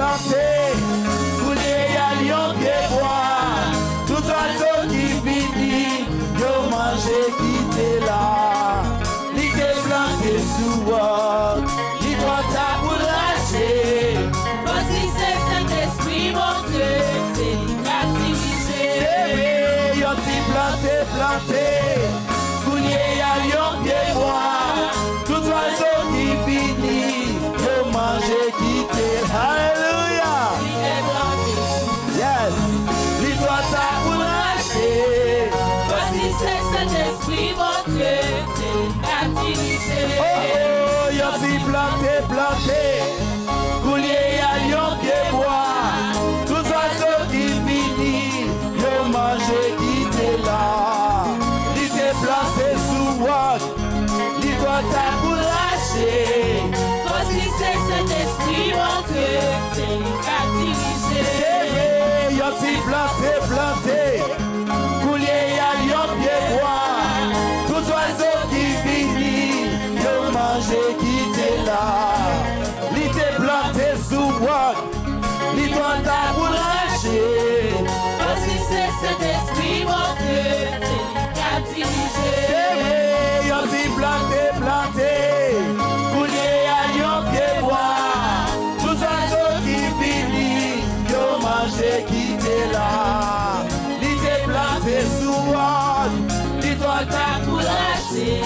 planté, couler à lion pied bois, tout oiseau qui vini, yo manger qui t'est là, li t'est planté sous moi, li doit ta pour lâcher, voici c'est Saint-Esprit mon Dieu, c'est lui qui a dirigé. c'est vrai, yo t'y planté, couler à lion pied bois, tout oiseau qui vini, yo manger qui t'est là. Alléluia. Yes. Li doit ta pour lâcher. Voici c'est Saint-Esprit mon Dieu, c'est lui qui a dirigé. Oh, oh, yo si planté, coulier à lion pied bois, tous oiseaux qui vini, yo manger qui t'est là. Li t'est planté sous moi, li doit ta pour lâcher. Voici c'est Saint-Esprit mon Dieu, c'est lui qui a dirigé. C'est vrai, yo si planté, coulier à lion pied bois, tous oiseaux qui vini, yo manger qui t'est là. Li t'est planté sous moi, li doit ta pour lâcher. Voici c'est Saint-Esprit mon Dieu, c'est lui qui a dirigé. C'est vrai, yo si planté, coulier à lion pied bois, tous oiseaux qui vini, yo manger qui t'est là. Li t'est planté sous moi, li doit ta pour lâcher.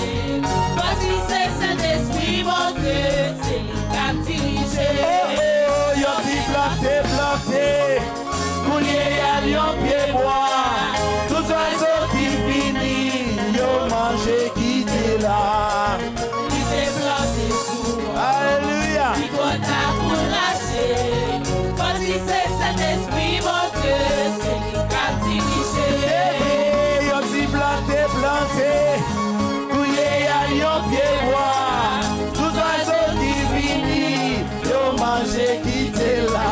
Voici c'est Saint-Esprit mon Dieu, c'est lui qui a dirigé. Oh oh, yo si planté, coulier à lion pied bois, tous oiseaux qui vini, yo manger qui t'est là. Il s'est planté sous moi, Alléluia. il doit ta pour lâcher. Voici c'est Saint-Esprit mon Dieu, c'est lui qui a dirigé. C'est vrai, yo si planté, coulier à lion pied bois, tous oiseaux qui vini, yo manger qui t'est là.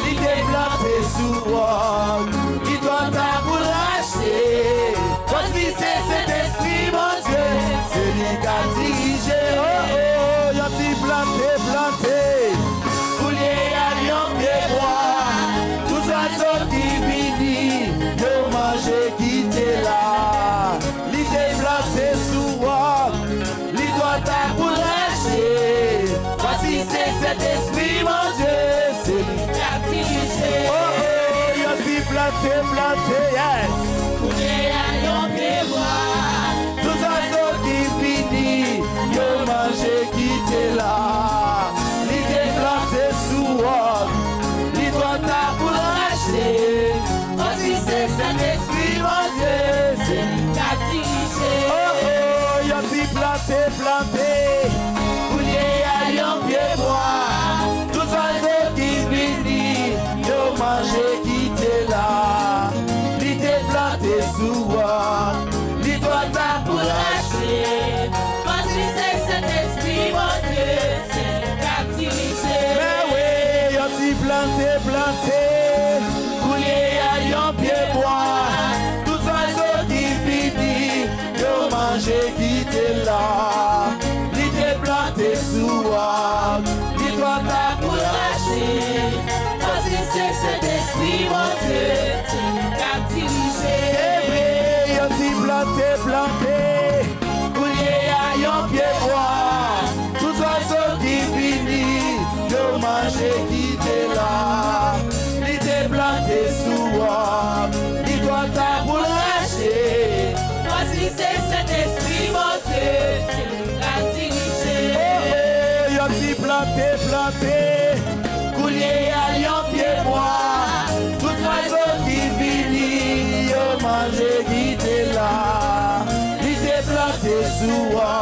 Il t'est planté sous moi, il doit ta pour lâcher. Voici c'est cet esprit mon Dieu, c'est lui qui a dirigé. Oh oh, yo si planté, coulier à lion pied bois, tous oiseaux qui vini, yo manger qui t'est là. Li t'est planté sous moi, li doit ta pour lâcher. Voici c'est cet esprit mon Dieu, c'est lui qui a dirigé. Oh oh, yo si planté, yes. Couler à lion pied bois, Tous oiseaux qui vini, yo manger qui t'est là. Li t'est planté sous moi, li doit ta pour lâcher. voici c'est Saint-Esprit mon Dieu, c'est lui qui a dirigé. Oh oh, yo si planté, coulier à lion pied bois, tous oiseaux qui vini, yo manger qui t'est là. Li t'est planté sous moi, li doit ta pour lâcher. Voici c'est Saint-Esprit mon Dieu, c'est lui qui a dirigé. Mais oui, yo si planté, coulier à lion pied bois, tous oiseaux qui vini, yo manger qui t'est là. Li t'est planté sous moi, li doit ta pour lâcher. Voici c'est Saint-Esprit mon Dieu, c'est lui qui a dirigé. C'est vrai, yo si planté, coulier à lion pied bois, tous oiseaux qui vini, yo manger qui t'est là. Li t'est planté sous moi, li doit ta pour lâcher. Voici c'est Saint-Esprit mon Dieu, c'est lui qui a dirigé. Oh oh, yo si planté, coulier à lion pied bois, tous oiseaux qui vini, yo manger qui t'est là. Li t'est planté sous moi,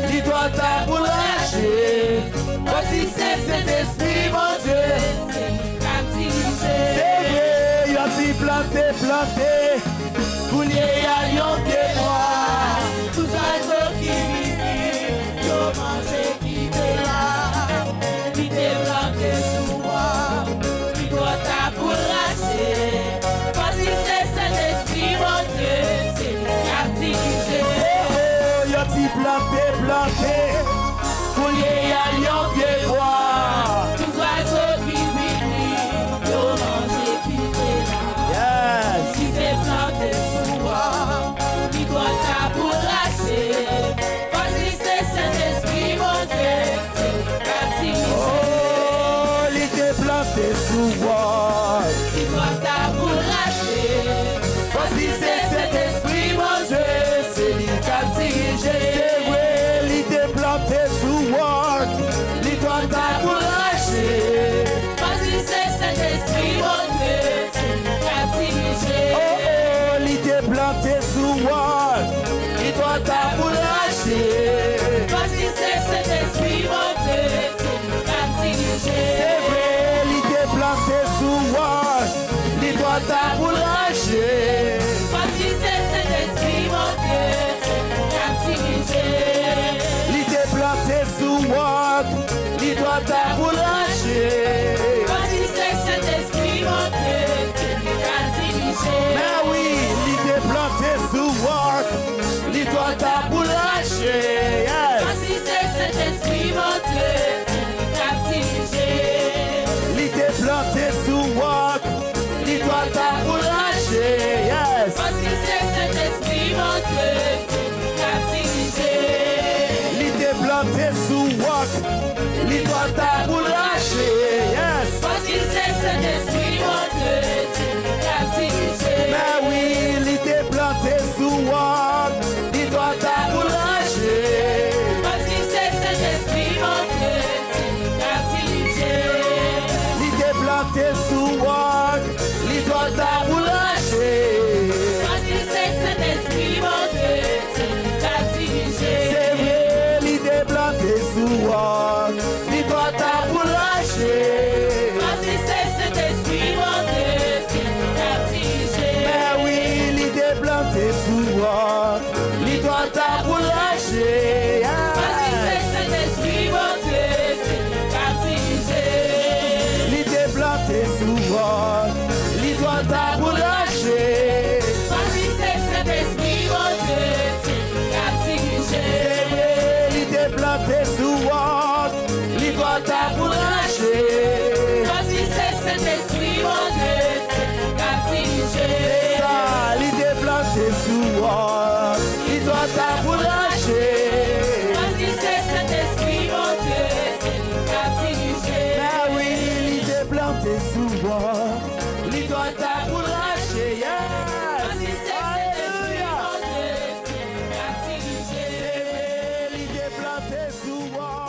li doit ta pour lâcher. Voici c'est cet esprit mon Dieu, C'est lui qui a dirigé. c'est vrai, yo si planté, coulier à lion pied bois, tous oiseaux qui vini, yo manger qui t'est là. Il t'est planté sous moi, il doit ta pour lâcher. Voici c'est Saint-Esprit mon Dieu, c'est lui qui a dirigé. Oh, yo si planté, coulier à lion pied bois, Tous oiseaux qui planté sous moi. Il doit t'abouracher. Voici c'est cet esprit, mon Dieu, c'est lui qui a dirigé. C'est vrai, il t'est planté sous moi. Il doit t'abouracher. Voici c'est cet esprit, mon Dieu, c'est lui qui a dirigé. Oh oh, il t'est planté sous moi. Il doit t'abouracher. Voici c'est cet esprit, mon Dieu, c'est lui qui a dirigé. C'est vrai, il t'est planté sous moi. Il doit t'abouracher. Voici c'est cet esprit, mon Dieu, c'est lui qui a dirigé. Il t'est planté sous moi. Il doit t'abouracher. Voici c'est cet esprit, mon Dieu, c'est lui qui a dirigé. Mais oui, il t'est planté sous moi. Il doit t'abouracher. Yes. Voici c'est cet esprit, mon Dieu, c'est lui qui a dirigé. Il t'est planté sous moi. Il doit t'abouracher. Yes. Voici c'est cet esprit, mon Dieu, c'est lui qui a dirigé. Il t'est planté sous moi. Il doit t'abouracher. Yes. Voici c'est cet esprit, mon Dieu, c'est lui qui a dirigé. Mais oui, il t'est planté sous moi. Il doit t'abouracher. Voici c'est cet esprit, mon Dieu, c'est lui qui a dirigé. Il t'est planté sous moi. Il doit t'abouracher. Voici c'est cet esprit, mon Dieu, c'est lui qui a dirigé. C'est vrai, il t'est planté sous moi. Il doit t'abouracher. Voici c'est cet esprit, mon Dieu, c'est lui qui a dirigé. Mais oui, il t'est planté sous moi. Il doit t'abouracher. Voici c'est cet esprit, mon Dieu, c'est lui qui a dirigé. Il t'est planté sous moi. Il doit t'abouracher. Voici c'est cet esprit, mon Dieu, c'est lui qui a dirigé. C'est vrai, il t'est planté sous moi. Il doit t'abouracher. Voici c'est cet esprit, mon Dieu, c'est lui qui a dirigé. Ça, il t'est planté sous moi. Il doit t'abouracher. Voici c'est cet esprit, mon Dieu, c'est lui qui a dirigé. Mais oui, il t'est planté sous moi. Il doit t'abouracher. Yes. Voici c'est cet esprit, Alléluia. mon Dieu, c'est lui qui a dirigé. C'est vrai, il t'est planté sous moi.